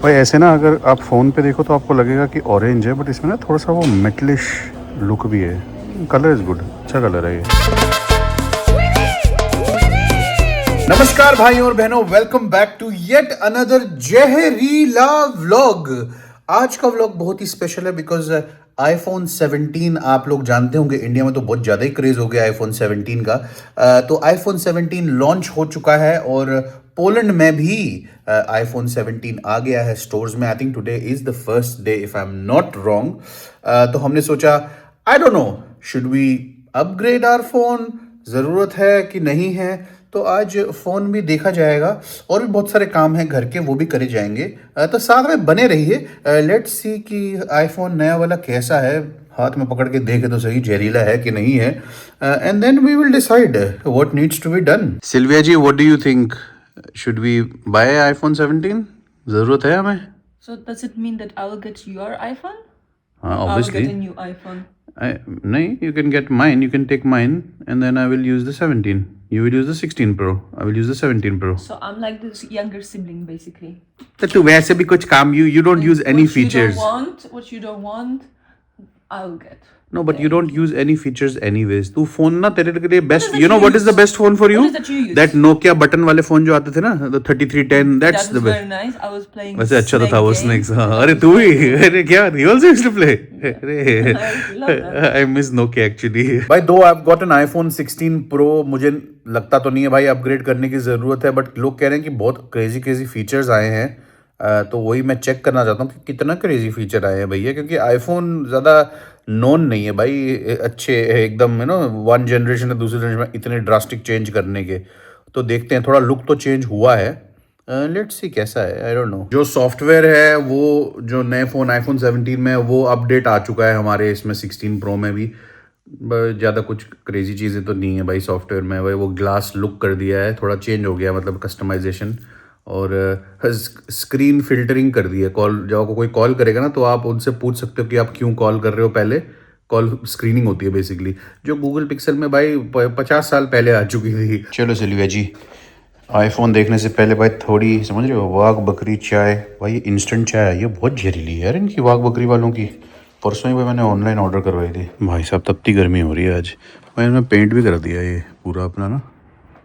भाई ऐसे ना अगर आप फ़ोन पे देखो तो आपको लगेगा कि ऑरेंज है, बट इसमें ना थोड़ा सा वो मेटलिश लुक भी है। कलर इज़ गुड, अच्छा कलर है ये। नमस्कार भाइयों और बहनों, welcome back to yet another जहरीला व्लॉग। आज का व्लॉग बहुत ही स्पेशल है बिकॉज आईफोन 17 आप लोग जानते होंगे, इंडिया में तो बहुत ज़्यादा ही क्रेज हो गया आईफोन 17 का। तो आईफोन 17 लॉन्च हो चुका है और पोलैंड में भी आईफोन 17 आ गया है स्टोर्स में। I think today is the first day if I am not wrong. तो हमने सोचा I don't know should we upgrade our phone, ज़रूरत है कि नहीं है। तो आज फ़ोन भी देखा जाएगा और भी बहुत सारे काम हैं घर के, वो भी करे जाएंगे। तो साथ में बने रहिए। लेट्स सी कि आईफोन नया वाला कैसा है, हाथ में पकड़ के देखे तो सही जहरीला है कि नहीं है। And then we will decide what needs to be done. Sylvia ji, what do you think, should we buy iPhone 17? ज़रूरत है हमें? So does it mean that I will get your iPhone? हाँ, I will obviously. get a new iPhone. नहीं, you can get mine, you can take mine and then I will use the 17. You will use the 16 Pro. I will use the 17 Pro. So I'm like this younger sibling basically. तो तू वैसे भी कुछ काम you don't use any features. What you don't want, I will get. No, but you don't use any features anyways. तू phone ना तेरे लिए best. You know what is the best phone for you? What is that you use? That Nokia button वाले phone जो आते थे ना, the 3310. That's That the was best. very nice. I was playing. वैसे अच्छा तो था वो Snake Snakes. game. हाँ, अरे तू भी, अरे क्या? You also used to play. अरे, I love that. I miss Nokia actually. भाई दो I've got an iPhone 16 Pro. मुझे लगता तो नहीं है भाई अपग्रेड करने की ज़रूरत है, बट लोग कह रहे हैं कि बहुत क्रेजी फीचर्स आए हैं। तो वही मैं चेक करना चाहता हूँ कि कितना क्रेजी फीचर आए हैं भैया, क्योंकि आईफोन ज़्यादा नोन नहीं है भाई अच्छे एकदम, यू नो, वन जनरेशन से दूसरी जनरेशन में इतने ड्रास्टिक चेंज करने के। तो देखते हैं, थोड़ा लुक तो चेंज हुआ है। लेट्स सी कैसा है, आई डोंट नो। जो सॉफ्टवेयर है वो जो नए फ़ोन आईफोन 17 में वो अपडेट आ चुका है हमारे इसमें 16 प्रो में भी। ज़्यादा कुछ क्रेजी चीज़ें तो नहीं है भाई सॉफ्टवेयर में। भाई वो ग्लास लुक कर दिया है, थोड़ा चेंज हो गया मतलब कस्टमाइजेशन, और स्क्रीन फिल्टरिंग कर दी है। कॉल जब आपको कोई कॉल करेगा ना तो आप उनसे पूछ सकते हो कि आप क्यों कॉल कर रहे हो। पहले कॉल स्क्रीनिंग होती है बेसिकली, जो गूगल पिक्सल में भाई 50 साल पहले आ चुकी थी। चलो सिल्विया जी, आईफोन देखने से पहले भाई थोड़ी समझ रहे हो, वाघ बकरी चाय भाई, ये इंस्टेंट चाय है, ये बहुत जहरीली है यार इनकी, वाघ बकरी वालों की। परसों ही भाई मैंने ऑनलाइन ऑर्डर करवाई थी। भाई साहब तपती गर्मी हो रही है आज। भाई इन्होंने पेंट भी कर दिया ये पूरा अपना ना,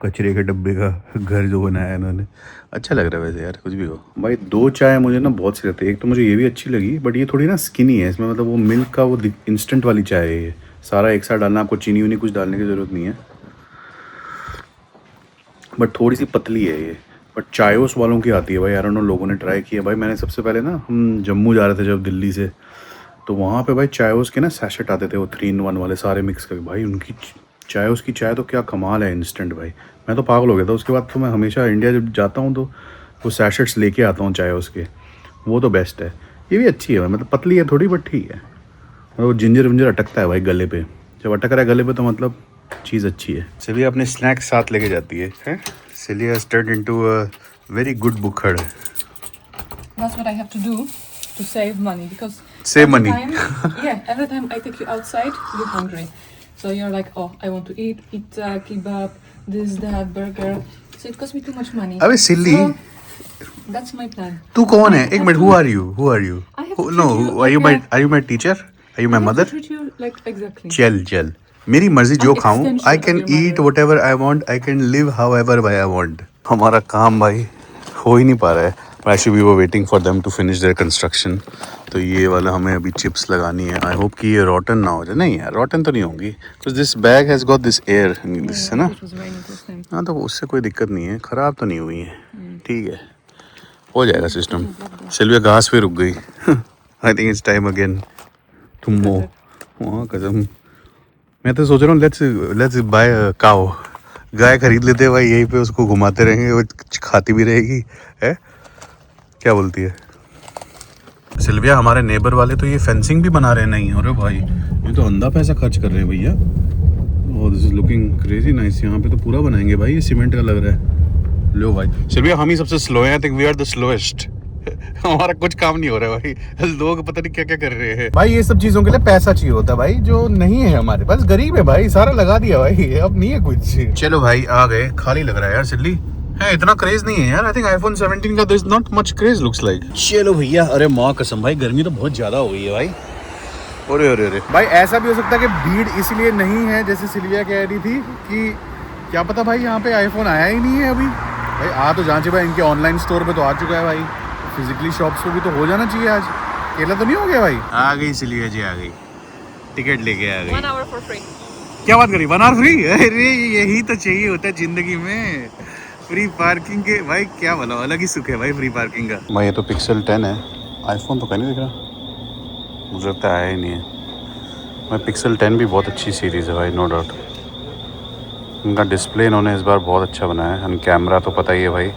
कचरे के डब्बे का घर जो बनाया है इन्होंने। अच्छा लग रहा है वैसे यार, कुछ भी हो भाई। दो चाय मुझे ना बहुत सी लगती है। एक तो मुझे ये भी अच्छी लगी, बट ये थोड़ी ना स्किनी है, इसमें मतलब वो मिल्क का वो इंस्टेंट वाली चाय है ये, सारा एक साथ डालना, आपको चीनी वनी कुछ डालने की ज़रूरत नहीं है, बट थोड़ी सी पतली है ये। बट चायोस वालों की आती है भाई, यार उन लोगों ने ट्राई किया भाई। मैंने सबसे पहले ना, हम जम्मू जा रहे थे जब दिल्ली से, तो वहाँ पे भाई चायोस के ना सैशेट आते थे वो 3 in 1 वाले सारे मिक्स करके। भाई उनकी चायोस की चाय तो क्या कमाल है, इंस्टेंट भाई। मैं तो पागल हो गया था। उसके बाद तो मैं हमेशा इंडिया जब जाता हूँ तो वो सैशेट्स लेके आता हूँ चायोस के, वो तो बेस्ट है। ये भी अच्छी है भाई, मतलब पतली है थोड़ी बट ठीक है। मतलब वो जिंजर विंजर अटकता है भाई गले पे, जब अटक रहा है गले पे तो मतलब चीज़ अच्छी है। सिलिया अपने स्नैक्स साथ लेके जाती है। Cilia has turned into a very good bukhad. That's what I have to do to save money because Save money. every time I take you outside, you're hungry. So you're like, oh, I want to eat pizza, kebab, this, that, burger. So it costs me too much money. अबे सिल्ली, So that's my plan. तू कौन है? एक minute, who are you? Who are you? I have to No, treat you are you like are you my teacher? Are you my I have mother? to treat you like exactly. चल मेरी मर्जी जो I'm खाऊं, extension I of can your mother. eat whatever I want, I can live however I want. हमारा काम भाई हो ही नहीं पा रहा है। Actually we were waiting for them to finish their construction. तो ये वाला हमें अभी चिप्स लगानी है। आई होप कि ये रॉटन ना हो जाए। नहीं यार रॉटन तो नहीं होंगी, because this bag has got this air, this है ना। It was raining this time. हाँ तो उससे कोई दिक्कत नहीं है, ख़राब तो नहीं हुई है, ठीक है, हो जाएगा सिस्टम। सिल्विया घास पे रुक गई। I think it's time again to mow. वहाँ कसम, मैं तो सोच रहा हूँ लेट्स बाय काओ, गाय खरीद लेते हैं भाई, यहीं पे उसको घुमाते रहेंगे, वो खाती भी रहेगी है। क्या बोलती है सिल्विया? हमारे नेबर वाले तो ये फेंसिंग भी बना रहे हैं। नहीं, अरे भाई ये तो अंधा पैसा खर्च कर रहे हैं भैया। Oh this is looking crazy nice. यहाँ पे तो पूरा बनाएंगे भाई, ये सीमेंट का लग रहा है। लो भाई सिल्विया, हम ही सबसे स्लो हैं। I think we are the slowest. हमारा कुछ काम नहीं हो रहा है भाई, लोग पता नहीं क्या क्या कर रहे हैं भाई। ये सब चीजों के लिए पैसा चाहिए होता है भाई, जो नहीं है हमारे पास। गरीब है भाई, सारा लगा दिया भाई, अब नहीं है कुछ। चलो भाई आ गए, खाली लग रहा है यार सिल्ली है, इतना क्रेज नहीं है यार। आई थिंक आईफोन 17 का there's not much craze looks like। चलो भैया, अरे माँ कसम भाई गर्मी तो बहुत ज्यादा हो गई है भाई। अरे अरे अरे भाई ऐसा भी हो सकता है कि भीड़ इसलिए नहीं है जैसे सिल्विया कह रही थी कि क्या पता भाई यहाँ पे आईफोन आया ही नहीं है अभी। भाई आ तो जांचे भाई, इनके ऑनलाइन स्टोर पे तो आ चुका है भाई, फिजिकली शॉप्स पे भी तो हो जाना चाहिए आज। केला तो नहीं हो गया भाई? आ गई सिल्विया जी, आ गई, टिकट लेके आ गई। 1 hour for free. क्या बात करी, 1 hour फ्री? अरे यही तो चाहिए होता है जिंदगी में, फ्री पार्किंग के। भाई क्या बोला, अलग ही सुख है भाई फ्री पार्किंग का। भाई ये तो पिक्सल 10 है, आईफोन तो कहीं नहीं दिख रहा, मुझे लगता है आया ही नहीं है। भाई पिक्सल 10 भी बहुत अच्छी सीरीज़ है भाई, नो डाउट। उनका डिस्प्ले इन्होंने इस बार बहुत अच्छा बनाया है, कैमरा तो पता ही है भाई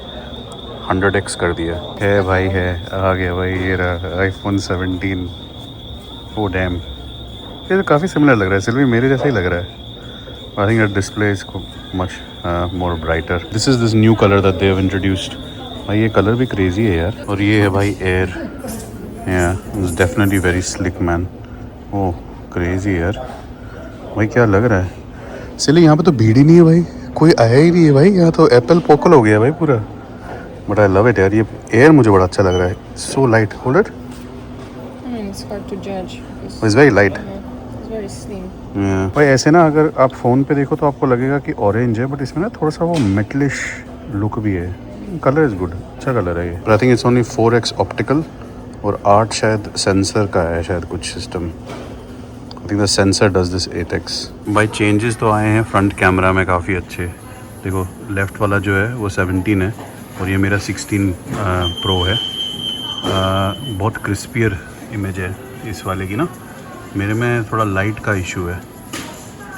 100x कर दिया है भाई। है आ गया भाई, ये रहा आईफोन 17। ओ डैम, ये तो काफ़ी सिमिलर लग रहा है सिल्वी, मेरे जैसा ही लग रहा है। I think the display is much more brighter. This is this new colour that they have introduced. भाई ये कलर भी क्रेजी है यार। और ये है भाई air, it's definitely very slick man. Oh crazy यार, भाई क्या लग रहा है। सिली यहाँ पे तो भीड़ ही नहीं है भाई, कोई आया ही नहीं है भाई, यहाँ तो एप्पल पोकल हो गया भाई पूरा। बट आई लव इट यार, ये एयर मुझे बड़ा अच्छा लग रहा है। So light, hold it. I mean, it's hard to judge. It's very light. It's very slim. भाई ऐसे ना अगर आप फ़ोन पे देखो तो आपको लगेगा कि ऑरेंज है, बट इसमें ना थोड़ा सा वो मेटलिश लुक भी है। कलर इज़ गुड, अच्छा कलर है ये। आई think it's only 4x optical और 8 शायद सेंसर का है, शायद कुछ system. I think the sensor does this 8x। भाई चेंजेस तो आए हैं फ्रंट कैमरा में काफ़ी अच्छे। देखो लेफ़्ट वाला जो है वो 17 है और ये मेरा 16 प्रो है। बहुत क्रिस्पियर इमेज है इस वाले की ना। मेरे में थोड़ा लाइट का इशू है,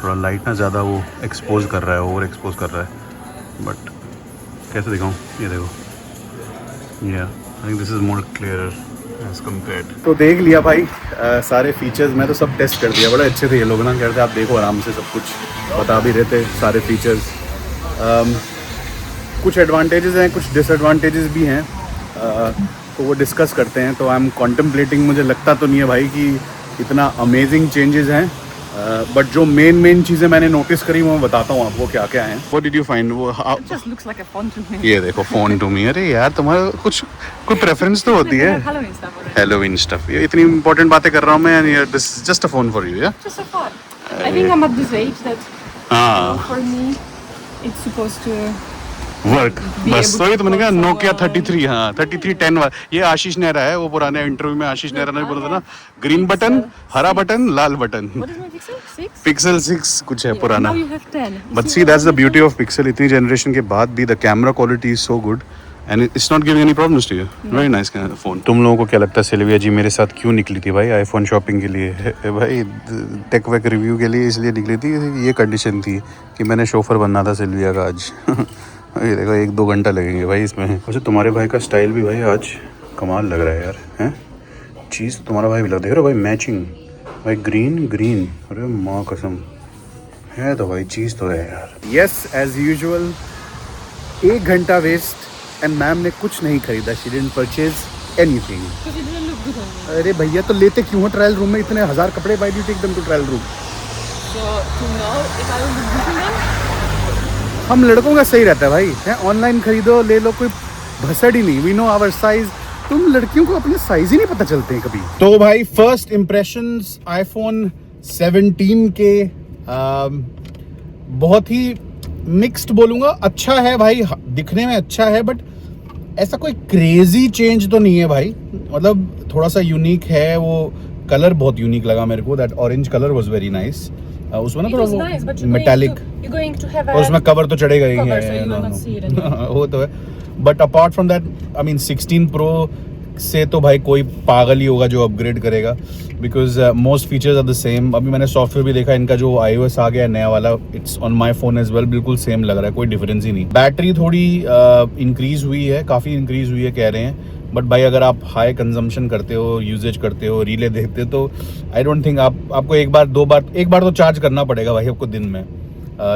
थोड़ा लाइट ना ज़्यादा वो एक्सपोज कर रहा है, ओवर एक्सपोज कर रहा है। बट कैसे दिखाऊँ, ये देखो, I think this is more clear as compared. तो देख लिया भाई सारे फीचर्स, मैं तो सब टेस्ट कर दिया। बड़े अच्छे थे ये लोग ना, कहते आप देखो आराम से, सब कुछ बता भी रहते सारे फीचर्स। कुछ एडवांटेजेस हैं, कुछ डिसएडवांटेजेस भी हैं, तो वो डिस्कस करते हैं। तो आई एम कॉन्टम्पलेटिंग, मुझे लगता तो नहीं है भाई कि इतना अमेजिंग चेंजेस हैं, बट जो मेन चीज़ें मैंने नोटिस करी वो मैं बताता हूँ आपको क्या क्या हैं। What did you find? वो It just looks like a phone to me. ये देखो फ़ोन टू मी। अरे यार तुम्हारा कुछ कोई प्रेफरेंस तो होती है। Halloween stuff already. Halloween stuff, ये इतनी इंपॉर्टेंट बातें कर रहा हूँ मैं, and this is just a phone for you. या Just a phone. I think I'm at this age that हाँ for me it's supposed to work, be बस able तो ये to तो मैंने कहा work नोकिया somewhere. 33, हाँ 3310 वाला। ये आशीष नेहरा है, वो पुराने इंटरव्यू में आशीष नेहरा ने बोला था ना, ग्रीन बटन, हरा button, Lal button. What is my pixel? 6? Pixel 6 कुछ है Yeah, पुराना। Now you have 10. You but see see what that's the I'm beauty doing? Of pixel, इतनी जनरेशन के बाद भी the camera quality is so good and it's not giving any problems to you. Very nice phone. तुम लोगों को क्या लगता है सिल्विया जी मेरे साथ क्यों निकली थी भाई आईफोन शॉपिंग के लिए? भाई टेक वेक रिव्यू के लिए इसलिए निकली थी, ये कंडीशन थी कि मैंने शोफर बनना था सिल्विया का आज। ये देखो 1-2 घंटा लगेंगे भाई इसमें। वैसे तुम्हारे भाई का स्टाइल भी भाई आज कमाल लग रहा है यार, हैं? चीज़ तुम्हारा भाई भी लग, देख रहे हो भाई मैचिंग, भाई ग्रीन। अरे माँ कसम है तो भाई चीज़ तो है यार। यस एज यूजुअल 1 घंटा वेस्ट एंड मैम ने कुछ नहीं खरीदा। She didn't purchase anything. Because it didn't look good on me. अरे भैया तो लेते क्यों हो ट्रायल रूम में इतने 1000 कपड़े? Why do you take them to trial room? So to know if I will be using them, हम लड़कों का सही रहता है भाई, है ऑनलाइन खरीदो ले लो, कोई भसड़ ही नहीं। We know our size. तुम लड़कियों को अपने साइज ही नहीं पता चलते हैं कभी। तो भाई फर्स्ट इम्प्रेशंस आईफोन 17 के बहुत ही मिक्स्ड बोलूँगा। अच्छा है भाई, दिखने में अच्छा है, बट ऐसा कोई क्रेजी चेंज तो नहीं है भाई। मतलब थोड़ा सा यूनिक है, वो कलर बहुत यूनिक लगा मेरे को। That orange colour was very nice. उसमें ना it थोड़ा was वो nice, but metallic, you're going to have और उसमें a कवर तो चढ़ेगा ही cover, so है। you will not see it anymore. वो तो है, but apart from that I mean 16 pro से तो भाई कोई पागल ही होगा जो अपग्रेड करेगा, because most features are the same. अभी मैंने सॉफ्टवेयर भी देखा, इनका जो iOS आ गया है नया वाला, it's on my phone as well, बिल्कुल सेम लग रहा है, कोई डिफरेंस ही नहीं। बैटरी थोड़ी इंक्रीज हुई है, काफ़ी इंक्रीज हुई है कह रहे हैं, बट भाई अगर आप हाई कंजम्पशन करते हो, यूजेज करते हो, रीले देखते हो, तो आई डोंट थिंक आपको एक बार तो चार्ज करना पड़ेगा भाई आपको दिन में।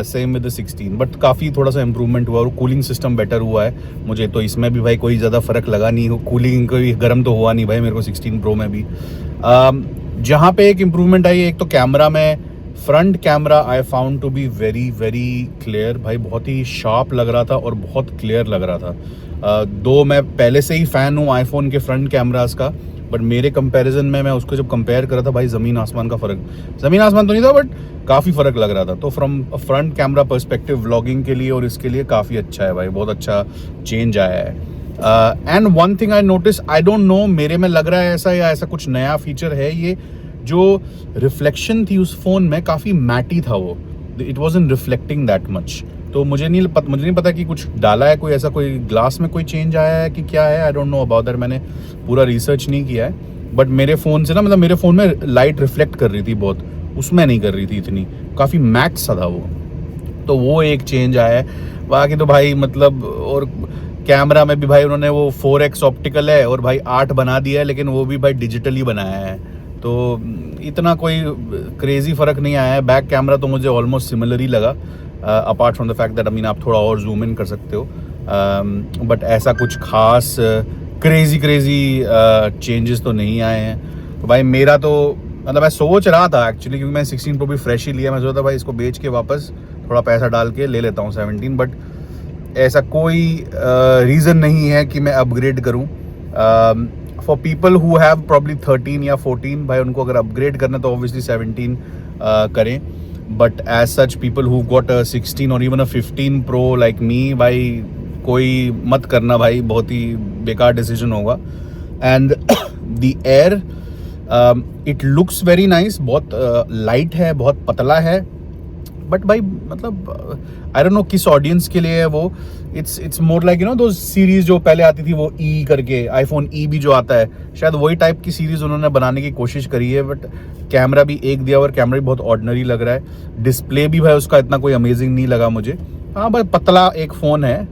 सेम विद द 16, बट काफ़ी थोड़ा सा इम्प्रूवमेंट हुआ और कूलिंग सिस्टम बेटर हुआ है मुझे तो इसमें भी भाई कोई ज़्यादा फ़र्क लगा नहीं। कूलिंग कोई गर्म तो हुआ नहीं भाई मेरे को 16 प्रो में भी। जहाँ पे एक इम्प्रूवमेंट आई है, एक तो कैमरा में front camera I found to be very very clear भाई, बहुत ही शार्प लग रहा था और बहुत क्लियर लग रहा था। दो मैं पहले से ही फ़ैन हूँ आईफोन के फ्रंट कैमरास का, बट मेरे कंपैरिजन में मैं उसको जब कंपेयर कर रहा था भाई, ज़मीन आसमान का फ़र्क, ज़मीन आसमान तो नहीं था बट काफ़ी फ़र्क लग रहा था। तो from front camera perspective vlogging के लिए और इसके लिए काफ़ी अच्छा है भाई, बहुत अच्छा चेंज आया है। And one thing I notice, I don't no मेरे में लग रहा है ऐसा या ऐसा कुछ नया फीचर है, ये जो रिफ्लेक्शन थी उस फ़ोन में काफ़ी मैटी था वो, it wasn't reflecting that much. तो मुझे नहीं पता कि कुछ डाला है कोई ऐसा, कोई ग्लास में कोई चेंज आया है कि क्या है, आई डोंट नो अबाउट दैट, मैंने पूरा रिसर्च नहीं किया है। बट मेरे फ़ोन से ना, मतलब मेरे फ़ोन में लाइट रिफ्लेक्ट कर रही थी बहुत, उसमें नहीं कर रही थी इतनी, काफ़ी मैट सा था वो, तो वो एक चेंज आया है। बाकी तो भाई मतलब, और कैमरा में भी भाई उन्होंने वो 4x ऑप्टिकल है और भाई 8 बना दिया है, लेकिन वो भी भाई डिजिटली बनाया है, तो इतना कोई क्रेजी फ़र्क नहीं आया है। बैक कैमरा तो मुझे ऑलमोस्ट सिमिलर ही लगा, apart from the fact that I mean आप थोड़ा और जूम इन कर सकते हो, बट ऐसा कुछ खास क्रेजी चेंजेस तो नहीं आए हैं। तो भाई मेरा तो मतलब मैं सोच रहा था एक्चुअली, क्योंकि मैं 16 प्रो भी फ्रेश ही लिया, मैं सोचा था भाई इसको बेच के वापस थोड़ा पैसा डाल के ले लेता हूँ 17, बट ऐसा कोई रीज़न नहीं है कि मैं अपग्रेड करूँ। For people who have probably 13 या 14, भाई उनको अगर अपग्रेड करना तो ऑब्वियसली 17 करें, but as such people who got a 16 और even a 15 pro like me, भाई कोई मत करना भाई, बहुत ही बेकार डिसीजन होगा। And the air, it looks very nice, बहुत लाइट है, बहुत पतला है, बट भाई मतलब आई डोंट नो किस ऑडियंस के लिए है वो। It's more like you know दो सीरीज जो पहले आती थी, वो ई करके, आईफोन ई भी जो आता है, शायद वही टाइप की सीरीज उन्होंने बनाने की कोशिश करी है। बट कैमरा भी एक दिया और कैमरा भी बहुत ऑर्डिनरी लग रहा है, डिस्प्ले भी भाई उसका इतना कोई अमेजिंग नहीं लगा मुझे। हाँ भाई पतला एक फ़ोन है,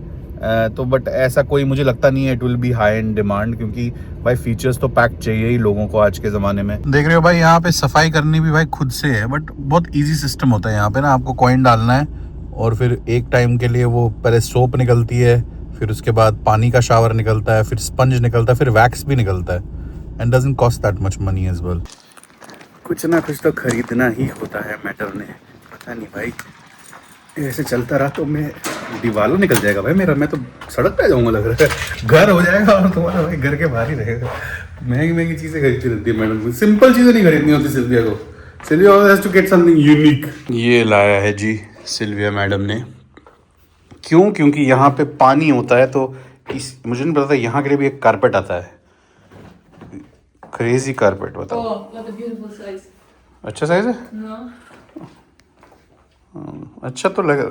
तो बट ऐसा कोई मुझे लगता नहीं है it will be high in demand, क्योंकि भाई फीचर्स तो पैक चाहिए ही लोगों को आज के ज़माने में। देख रहे हो भाई यहाँ पे सफाई करनी भी भाई खुद से है, बट बहुत इजी सिस्टम होता है यहाँ पे ना, आपको कॉइन डालना है और फिर एक टाइम के लिए वो पहले सोप निकलती है, फिर उसके बाद पानी का शावर निकलता है, फिर स्पंज निकलता है, फिर वैक्स भी निकलता है, and doesn't cost that much money as well. कुछ ना कुछ तो खरीदना ही होता है मैटर ने, पता नहीं भाई ऐसे चलता रहा तो मैं दीवालों निकल जाएगा भाई मेरा, मैं तो सड़क पे जाऊंगा लग रहा है, घर हो जाएगा और तुम्हारा भाई घर के बाहर ही रहेगा। महंगी चीज़ें खरीदती रहती है मैडम, सिंपल चीज़ें नहीं खरीदनी होती सिल्विया को, Sylvia has to get something unique. ये लाया है जी सिल्विया मैडम ने, क्यों? क्योंकि यहाँ पे पानी होता है, तो मुझे नहीं पता था यहाँ के लिए भी एक कारपेट आता है, क्रेजी कारपेट, बताओ। Oh, what a beautiful size. अच्छा साइज है, No. अच्छा तो लगा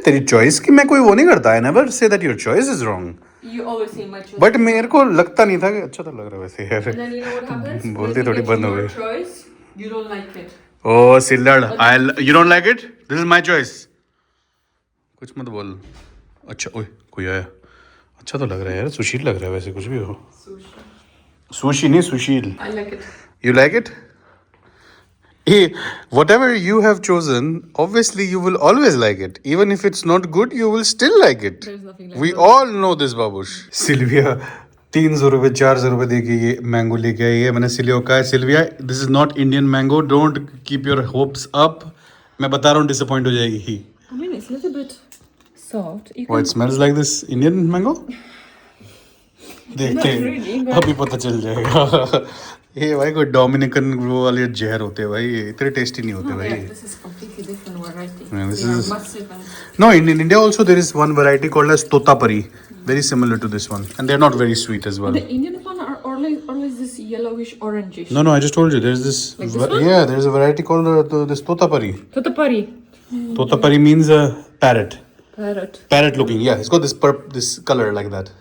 तेरी चॉइस की, मैं कोई वो नहीं करता, I never say that your choice is wrong, You always say my choice. But मेरे को लगता नहीं था कि अच्छा तो लग रहा है वैसे यार। And then you know what happens? बोलते When you थोड़ी get बंद हो your गई। choice, you don't like it. ओ सिल्लड़, I you don't like it, this is my choice, कुछ मत बोल। अच्छा ओए कोई आया, अच्छा तो लग रहा है यार, सुशील लग रहा है वैसे, कुछ भी हो। Sushi. सुशी नहीं सुशील। I like it. You like it? Hey, whatever you have chosen, obviously you will always like it. Even if it's not good, you will still like it. There's nothing like We that. all know this, बाबूश। Sylvia 300 रुपये 400 रुपये दे के ये mango लेके आई है। मैंने Sylvia को कहा है, Sylvia this is not Indian mango, don't keep your hopes up. मैं बता रहा हूँ डिसअपॉइंट हो जाएगी। I mean, it's a little bit soft. You Why can... it smells like this Indian mango? देखते Not हैं, really, but- अभी पता चल जाएगा। ये भाई कोई डोमिनिकन वो वाले जहर होते हैं भाई, ये इतने टेस्टी नहीं होते Oh, भाई। yeah, this is completely different variety. Yeah, this They are is- massive and... No, in India also there is one variety called as totapari, very similar to this one, and they're not very sweet as well. The Indian one are always this yellowish orangish. No, I just told you there's this. Like this one? Yeah, there's a variety called this totapari. Totapari. Totapari means parrot. Parrot. Parrot looking. Yeah, it's got this color like that.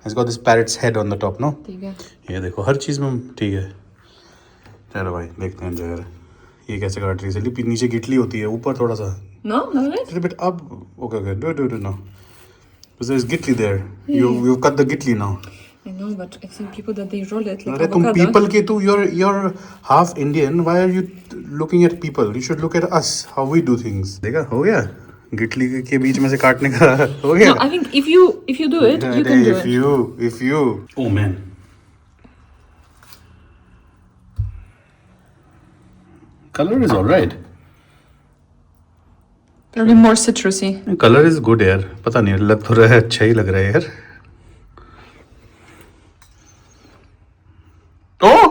It's got this parrot's head on the top. No. ठीक है. ये देखो हर चीज़ में ठीक है। चलो भाई देखते हैं जरा ये कैसे काट रही है। नीचे गिटली होती है, ऊपर थोड़ा सा No, not it. little bit up. Okay, do now. Because there's gitli there. You cut the gitli now. I know, but I see people that they roll it like अरे तुम avocado. people के तू you're half Indian. Why are you looking at people? You should look at us. How we do things. देखा हो गया गिटली के बीच में से काटने का हो गया। No, I think if you do it, you can do it. If you. Oh man. Color is all right. Really more citrusy. Colour is good यार, पता नहीं लग तो रहा है अच्छा ही लग रहा है यार। ओ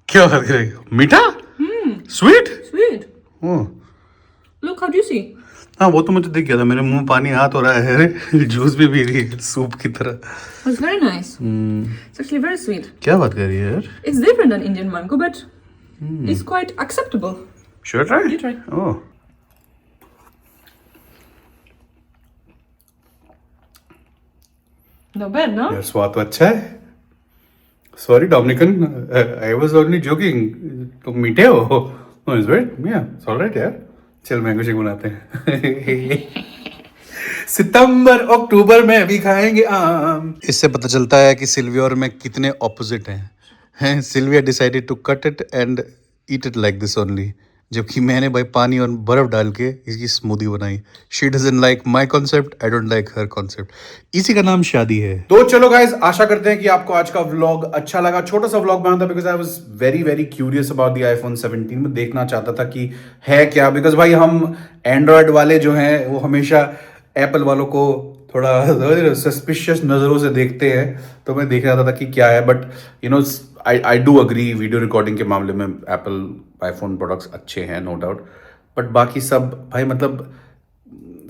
क्या लग रहा है, मीठा, sweet. Sweet. Oh Look how juicy. हाँ वो तो मुझे दिख गया था, मेरे मुंह में पानी आ तो रहा है। जूस भी पी रही है सूप की तरह। It's very nice. It's actually very sweet. क्या बात कर रही है यार। It's different than Indian mango, but it's quite acceptable. Should I try? You try. Oh. Not bad, no? यार स्वाद तो अच्छा है। Sorry Dominican, I was only joking. तुम मीठे हो। इट्स वेट या इट्स ऑलराइट यार। चल मैंगो शेक बनाते हैं। सितंबर अक्टूबर में भी खाएंगे आम। इससे पता चलता है कि सिल्विया और मैं कितने ऑपोजिट हैं। Sylvia decided to cut it and eat it like this only, जबकि मैंने भाई पानी और बर्फ डाल के इसकी स्मूदी बनाई। She doesn't like my concept, I don't like her concept. इसी का नाम शादी है। तो चलो गाइस, आशा करते हैं कि आपको आज का व्लॉग अच्छा लगा। छोटा सा व्लॉग बना था because I was very very curious about the iPhone 17 में देखना चाहता था कि है क्या, बिकॉज भाई हम एंड्रॉयड वाले जो हैं वो हमेशा एप्पल वालों को थोड़ा सस्पिशियस नज़रों से देखते हैं, तो मैं देख रहा था कि क्या है। But you know I do agree, video recording के मामले में एप्पल आईफोन प्रोडक्ट्स अच्छे हैं नो डाउट, बट बाकी सब भाई मतलब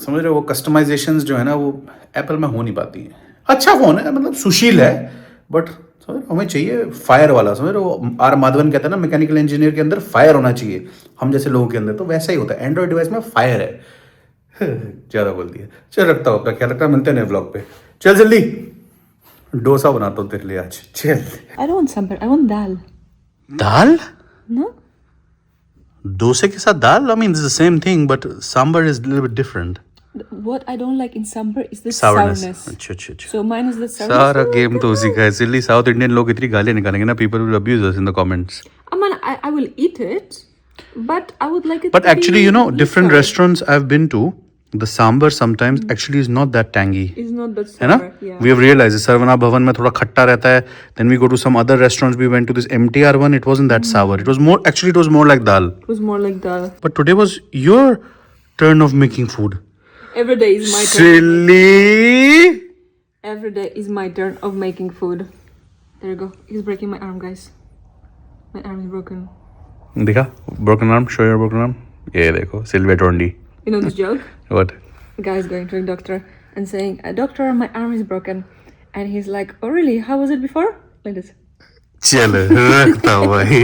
समझ रहे हो, वो कस्टमाइजेशंस जो है ना वो एप्पल में हो नहीं पाती हैं। अच्छा फ़ोन है, मतलब सुशील है, बट समझ रहे हो हमें चाहिए फायर वाला। समझ रहे हो, आर माधवन कहता है ना मैकेनिकल इंजीनियर के अंदर फायर होना चाहिए, हम जैसे लोगों के अंदर तो वैसा ही होता है। एंड्रॉयड डिवाइस में फायर है। ज़्यादा बोल दिया। चल रखता हूँ अपना ख्याल, रखता, मिलते हैं नए व्लॉग पे। चल जल्दी डोसा बनाता हूँ तेरे लिए आज। चल। I don't want sambar, I want dal. Dal? No? डोसे के साथ दाल? I mean, it's the same thing, but sambar is a little bit different. What I don't like in sambar is the Sourness. sourness. अच्छा अच्छा अच्छा। So mine is the sourness. सारा game तो उसी का है। इसलिए साउथ इंडियन लोग इतनी गालियाँ निकालेंगे ना, people will abuse us in the comments. I mean, I will eat it, but I would like it But to actually, be you know, different deep-fried. restaurants I've been to, the sambar sometimes actually is not that tangy. It's not that है ना? sour, yeah. We have realized Sarvana Bhavan में थोड़ा खट्टा रहता है. Then we go to some other restaurants. We went to this MTR one. It wasn't that sour. It was more, actually it was more like dal. It was more like dal. But today was your turn of making food. Every day is my turn. Silly. Every day is my turn of making food. There you go. He's breaking my arm, guys. My arm is broken. दिखा broken arm. Show your broken arm. ये देखो Sylvia Tondi. You know this joke? What? A guy is going to a doctor and saying, "Doctor, my arm is broken," and he's like, "Oh, really? How was it before?" Like this. चल रखता हुआ ही।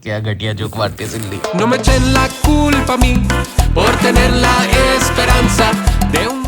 क्या घटिया joke मारते सिल्ली। No me echen la culpa a mí por tener la esperanza de un